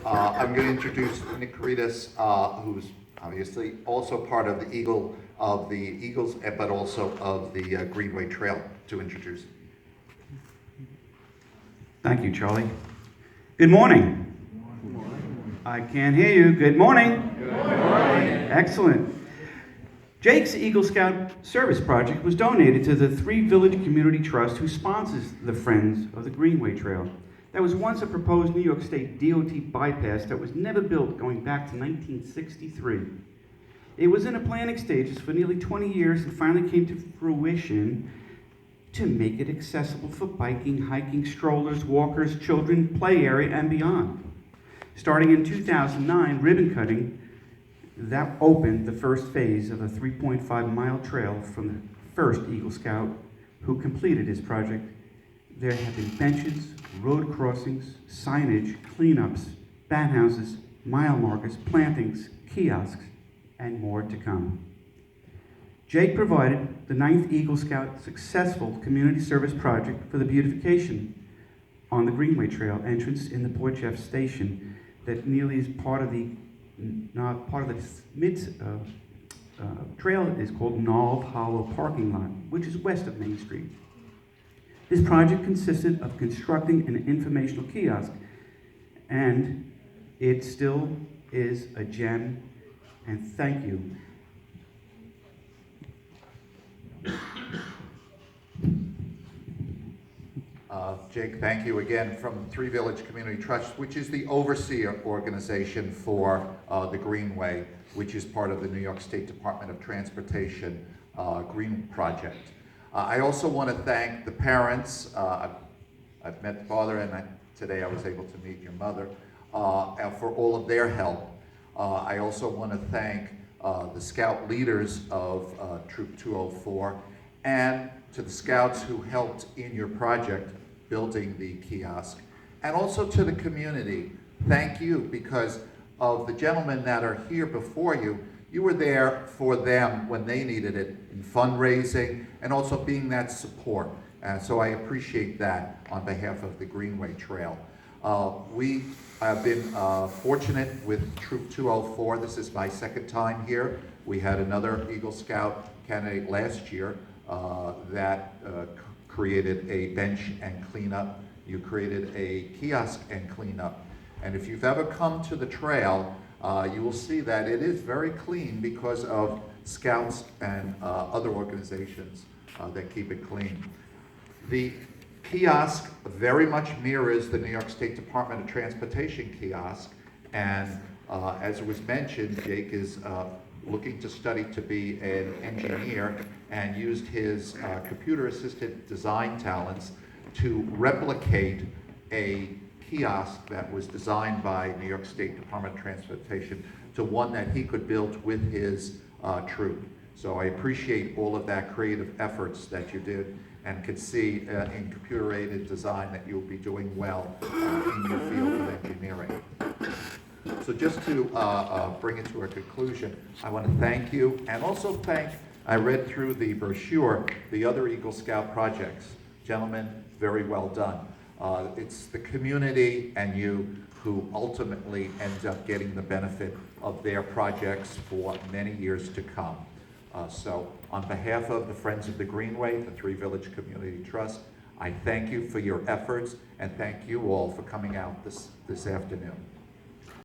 I'm going to introduce Nick Caritas, who's obviously also part of the Eagles, but also of the Greenway Trail, to introduce. Thank you, Charlie. Good morning. Good morning. I can't hear you. Good morning. Good morning. Excellent. Jake's Eagle Scout Service Project was donated to the Three Village Community Trust, who sponsors the Friends of the Greenway Trail. That was once a proposed New York State DOT bypass that was never built, going back to 1963. It was in a planning stages for nearly 20 years and finally came to fruition to make it accessible for biking, hiking, strollers, walkers, children, play area, and beyond. Starting in 2009, ribbon cutting that opened the first phase of a 3.5-mile trail from the first Eagle Scout who completed his project. There have been benches, road crossings, signage, cleanups, bat houses, mile markers, plantings, kiosks, and more to come. Jake provided the 9th Eagle Scout successful community service project for the beautification on the Greenway Trail entrance in the Port Jeff Station that nearly is part of the trail is called Nolve Hollow Parking Lot, which is west of Main Street. This project consisted of constructing an informational kiosk, and it still is a gem, and thank you. Jake, thank you again from Three Village Community Trust, which is the overseer organization for the Greenway, which is part of the New York State Department of Transportation Green Project. I also want to thank the parents. I've met the father, and today I was able to meet your mother, for all of their help. I also want to thank the Scout leaders of Troop 204 and to the Scouts who helped in your project building the kiosk, and also to the community. Thank you, because of the gentlemen that are here before you. You were there for them when they needed it in fundraising and also being that support. So I appreciate that on behalf of the Greenway Trail. We have been fortunate with Troop 204. This is my second time here. We had another Eagle Scout candidate last year that created a bench and cleanup. You created a kiosk and cleanup. And if you've ever come to the trail, you will see that it is very clean because of Scouts and other organizations that keep it clean. The kiosk very much mirrors the New York State Department of Transportation kiosk, and as it was mentioned, Jake is looking to study to be an engineer and used his computer-assisted design talents to replicate a kiosk that was designed by New York State Department of Transportation to one that he could build with his troop. So I appreciate all of that creative efforts that you did, and could see in computer-aided design that you'll be doing well in your field of engineering. So just to bring it to a conclusion, I want to thank you, and also thank, I read through the brochure, the other Eagle Scout projects. Gentlemen, very well done. It's the community and you who ultimately end up getting the benefit of their projects for many years to come. So on behalf of the Friends of the Greenway, the Three Village Community Trust, I thank you for your efforts, and thank you all for coming out this afternoon.